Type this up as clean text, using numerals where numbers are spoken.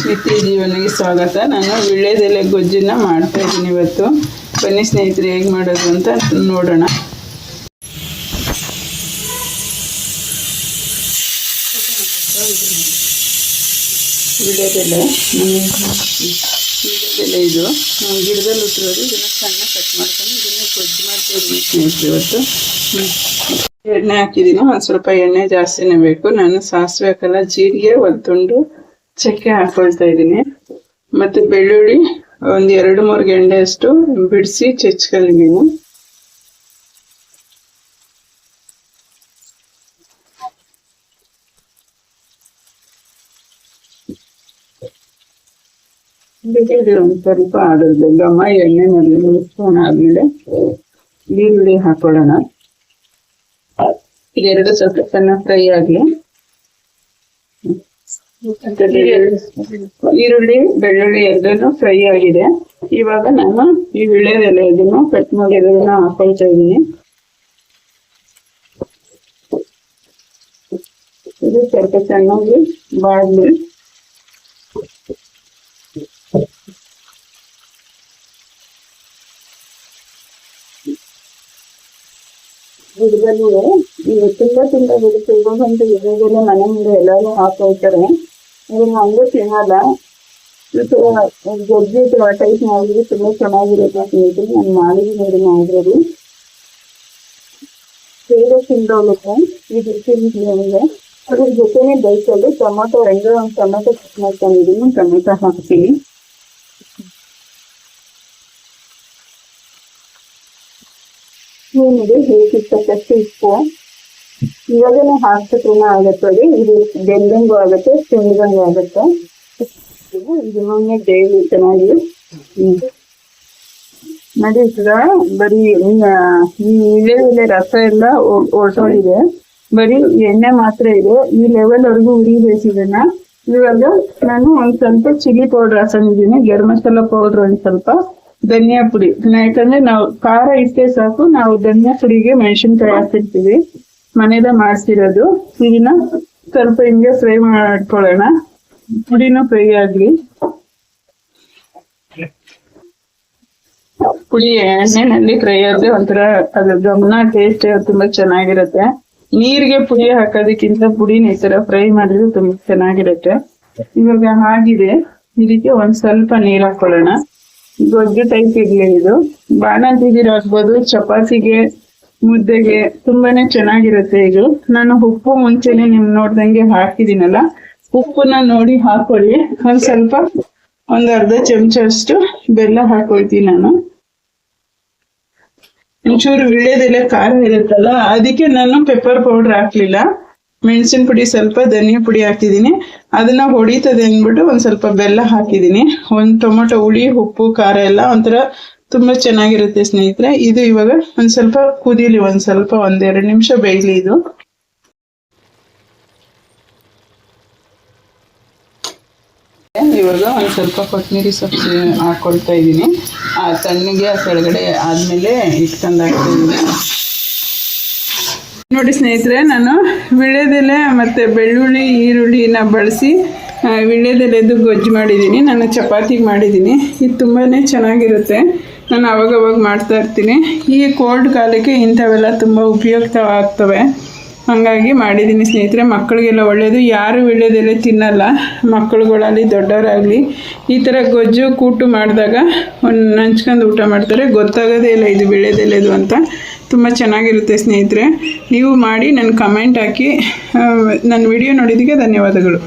ನಿತ್ಯ ಜೀವನಕ್ಕೆ ಸ್ವಾಗತ. ನಾನು ವೀಳ್ಯದೆಲೆ ಗೊಜ್ಜನ್ನ ಮಾಡ್ತಾ ಇದ್ದೀನಿ ಇವತ್ತು. ಬನ್ನಿ ಸ್ನೇಹಿತರೆ, ಹೇಗೆ ಮಾಡೋದು ಅಂತ ನೋಡೋಣ. ವೀಳ್ಯದೆಲೆ ಇದು ಗಿಡದಲ್ಲಿ ಹುಟ್ಟಿರೋದು. ಇದನ್ನು ಸಣ್ಣ ಕಟ್ ಮಾಡ್ಕೊಂಡು ಇದನ್ನು ಗೊಜ್ಜು ಮಾಡ್ತಾ ಇದ್ದೀನಿ ಸ್ನೇಹಿತರೆ. ಇವತ್ತು ಎಣ್ಣೆ ಹಾಕಿದ್ದೀನಿ. ಒಂದು ಸ್ವಲ್ಪ ಎಣ್ಣೆ ಜಾಸ್ತಿನೇ ಬೇಕು. ನಾನು ಸಾಸಿವೆ ಹಾಕಲ್ಲ, ಜೀರಿಗೆ, ಒಂದು ತುಂಡು ಚಕ್ಕೆ ಹಾಕೊಳ್ತಾ ಇದ್ದೀನಿ. ಮತ್ತು ಬೆಳ್ಳುಳ್ಳಿ ಒಂದು 2-3 ಗೆಂಡೆ ಅಷ್ಟು ಬಿಡಿಸಿ ಚೆಚ್ಕೊಂಡಿದ್ದೀನಿ. ಒಂದು ಸ್ವಲ್ಪ ಆಡೋದು ಗಮ ಎಣ್ಣೆ ಮೊದಲು ಮುಗಿಸ್ಕೊಂಡು ಆದ್ಮೇಲೆ ಈರುಳ್ಳಿ ಹಾಕೊಳ್ಳೋಣ. ಇದೆರಡು ಸ್ವಲ್ಪ ಚೆನ್ನಾಗಿ ಫ್ರೈ ಆಗಲಿ. ಈರುಳ್ಳಿ ಬೆಳ್ಳುಳ್ಳಿ ಎರಡೂ ಫ್ರೈ ಆಗಿದೆ. ಇವಾಗ ನಾನು ಈ ವೀಳ್ಯದೆಲೆ ಇದನ್ನು ಕಟ್ ಮಾಡಿ ಇದನ್ನ ಹಾಕೊಳ್ತಾ ಇದ್ದೀನಿ. ಇದು ಸ್ವಲ್ಪ ಚೆನ್ನಾಗಿ ಬಾಡ್ಲಿ. ಗಿಡದಲ್ಲಿ ತುಂಬಾ ಬಿಡುತ್ತೆ. ಇವಾಗಂತೂ ಗಿಡದಲ್ಲೇ ಮನೆ ಮುಂದೆ ಎಲ್ಲರೂ ಹಾಕೊಳ್ತಾರೆ. ಇದನ್ನ ಹಂಗೆ ತಿನ್ನಲ್ಲ. ಗೊಜ್ಜು ಟೈಪ್ ಮಾಡಿದ್ರೆ ತುಂಬಾ ಚೆನ್ನಾಗಿರುತ್ತೆ ಸ್ನೇಹಿತರೆ. ನಾನು ಮಾಡಿದ್ದೀನಿ ಇದನ್ನ ಆಲ್ರೆಡಿ. ಬೇಗ ತಿಂದೋಗುತ್ತೆ. ಇದು ತಿಂದ್ರೆ ಅದ್ರ ಜೊತೆನೆ ಬೇಯಿಸಲು ಟೊಮೊಟೊ ಒಂದು ಟೊಮೊಟೊ ಕಟ್ ಮಾಡ್ಕೊಂಡಿದ್ದೀನಿ. ಟೊಮೊಟೊ ಹಾಕ್ತೀನಿ. ಏನಿದೆ ಹೇಗಿರ್ತಕ್ಕಷ್ಟು ಉಪ್ಪು ಇವಾಗನೇ ಹಾಕ್ಬಿಟ್ರೇನೋ ಆಗುತ್ತೆ. ಇದು ಬೆಂದಂಗೂ ಆಗುತ್ತೆ, ತಿಂದಂಗೂ ಆಗುತ್ತೆ. ಇದನ್ನೇ ಡೈಲಿ ಚೆನ್ನಾಗಿ ನೋಡಿ. ಈಗ ಬರೀ ಈ ವೀಳ್ಯದೆಲೆ ರಸ ಎಲ್ಲ ಹೊರಟೋಗಿದೆ. ಬರೀ ಎಣ್ಣೆ ಮಾತ್ರ ಇದೆ. ಈ ಲೆವೆಲ್ ವರೆಗೂ ಉರಿಬೇಕು ಇದನ್ನ. ಇವಾಗ ನಾನು ಒಂದ್ ಸ್ವಲ್ಪ ಚಿಲ್ಲಿ ಪೌಡರ್ ಹಾಕೊಂಡಿದ್ದೀನಿ, ಗರಂ ಮಸಾಲ ಪೌಡರ್ ಒಂದ್ ಸ್ವಲ್ಪ, ಧನಿಯಾ ಪುಡಿ. ಯಾಕಂದ್ರೆ ನಾವು ಖಾರ ಇಷ್ಟೇ ಸಾಕು. ನಾವು ಧನಿಯಾ ಪುಡಿಗೆ ಮೆಣಸಿನ್ಕಾಯಿ ಹಾಕ್ತಿರ್ತೀವಿ, ಮನೇದ ಮಾಡ್ತಿರೋದು. ಇದನ್ನ ಸ್ವಲ್ಪ ಹಿಂಗೆ ಫ್ರೈ ಮಾಡ್ಕೊಳ್ಳೋಣ. ಪುಡಿನೂ ಫ್ರೈ ಆಗ್ಲಿ. ಪುಡಿ ಎಣ್ಣೆನಲ್ಲಿ ಫ್ರೈ ಆದ್ರೆ ಒಂಥರ ಅದ್ರ ಗಮನ ಟೇಸ್ಟ್ ತುಂಬಾ ಚೆನ್ನಾಗಿರುತ್ತೆ. ನೀರಿಗೆ ಪುಡಿ ಹಾಕೋದಕ್ಕಿಂತ ಪುಡಿನ ಈ ತರ ಫ್ರೈ ಮಾಡಿದ್ರೆ ತುಂಬಾ ಚೆನ್ನಾಗಿರುತ್ತೆ. ಇವಾಗ ಆಗಿದೆ. ಇದಕ್ಕೆ ಒಂದ್ ಸ್ವಲ್ಪ ನೀರ್ ಹಾಕೊಳ್ಳೋಣ. ಗೊಜ್ಜು ಟೈಪ್ ಇಡ್ಲಿ ಇದು. ಬಾಣಂತಿಗೆ ಹಾಕ್ಬೋದು, ಚಪಾತಿಗೆ, ಮುದ್ದೆಗೆ ತುಂಬಾನೇ ಚೆನ್ನಾಗಿರುತ್ತೆ ಇದು. ನಾನು ಉಪ್ಪು ಮುಂಚೆನೆ ನಿಮ್ ನೋಡ್ದಂಗೆ ಹಾಕಿದ್ದೀನಲ್ಲ, ಉಪ್ಪನ್ನ ನೋಡಿ ಹಾಕೊಳ್ಳಿ. ಒಂದ್ ಸ್ವಲ್ಪ ಒಂದ್ ಅರ್ಧ ಚಮಚ ಅಷ್ಟು ಬೆಲ್ಲ ಹಾಕೊಳ್ತೀನಿ ನಾನು. ಒಂಚೂರು ವೀಳ್ಯದೆಲೆ ಖಾರ ಇರುತ್ತಲ್ಲ, ಅದಕ್ಕೆ ನಾನು ಪೆಪ್ಪರ್ ಪೌಡರ್ ಹಾಕ್ಲಿಲ್ಲ. ಮೆಣಸಿನ ಪುಡಿ ಸ್ವಲ್ಪ, ಧನಿಯಾ ಪುಡಿ ಹಾಕಿದ್ದೀನಿ. ಅದನ್ನ ಹೊಡಿತದೆ ಅಂದ್ಬಿಟ್ಟು ಒಂದ್ ಸ್ವಲ್ಪ ಬೆಲ್ಲ ಹಾಕಿದ್ದೀನಿ. ಒಂದ್ ಟೊಮೊಟೊ ಹುಳಿ, ಉಪ್ಪು, ಖಾರ ಎಲ್ಲ ಒಂಥರ ತುಂಬಾ ಚೆನ್ನಾಗಿರುತ್ತೆ ಸ್ನೇಹಿತರೆ. ಇದು ಇವಾಗ ಒಂದ್ ಸ್ವಲ್ಪ ಕುದೀಲಿ, ಒಂದ್ 2 ನಿಮಿಷ ಬೇಯಲಿ ಇದು. ಇವಾಗ ಒಂದ್ ಸ್ವಲ್ಪ ಕೊತ್ತಂಬರಿ ಸೊಪ್ಪು ಹಾಕೊಳ್ತಾ ಇದ್ದೀನಿ. ತಣ್ಣಗೆ ಕೆಳಗಡೆ ಆದ್ಮೇಲೆ ಇಟ್ಕೊಂಡು ಹಾಕ್ತಾ ಇದ್ದೀನಿ. ನೋಡಿ ಸ್ನೇಹಿತರೆ, ನಾನು ವೀಳ್ಯದೆಲೆ ಮತ್ತು ಬೆಳ್ಳುಳ್ಳಿ, ಈರುಳ್ಳಿನ ಬಳಸಿ ವೀಳ್ಯದೆಲೆದು ಗೊಜ್ಜು ಮಾಡಿದ್ದೀನಿ. ನಾನು ಚಪಾತಿಗೆ ಮಾಡಿದ್ದೀನಿ. ಇದು ತುಂಬಾ ಚೆನ್ನಾಗಿರುತ್ತೆ. ನಾನು ಅವಾಗವಾಗ ಮಾಡ್ತಾ ಇರ್ತೀನಿ. ಈ ಕೋಲ್ಡ್ ಕಾಲಕ್ಕೆ ಇಂಥವೆಲ್ಲ ತುಂಬ ಉಪಯುಕ್ತವಾಗ್ತವೆ. ಹಾಗಾಗಿ ಮಾಡಿದ್ದೀನಿ ಸ್ನೇಹಿತರೆ. ಮಕ್ಕಳಿಗೆಲ್ಲ ಒಳ್ಳೆಯದು. ಯಾರು ವೀಳ್ಯದೆಲೆ ತಿನ್ನಲ್ಲ, ಮಕ್ಕಳುಗಳಲ್ಲಿ ದೊಡ್ಡವರಾಗಲಿ, ಈ ಥರ ಗೊಜ್ಜು ಕೂಟು ಮಾಡಿದಾಗ ನಂಚ್ಕೊಂಡು ಊಟ ಮಾಡ್ತಾರೆ. ಗೊತ್ತಾಗೋದೇ ಇಲ್ಲ ಇದು ವೀಳ್ಯದೆಲೆದು ಅಂತ. ತುಂಬ ಚೆನ್ನಾಗಿರುತ್ತೆ ಸ್ನೇಹಿತರೆ. ನೀವು ಮಾಡಿ ನನ್ನ ಕಮೆಂಟ್ ಹಾಕಿ. ನನ್ನ ವಿಡಿಯೋ ನೋಡಿದ್ದಕ್ಕೆ ಧನ್ಯವಾದಗಳು.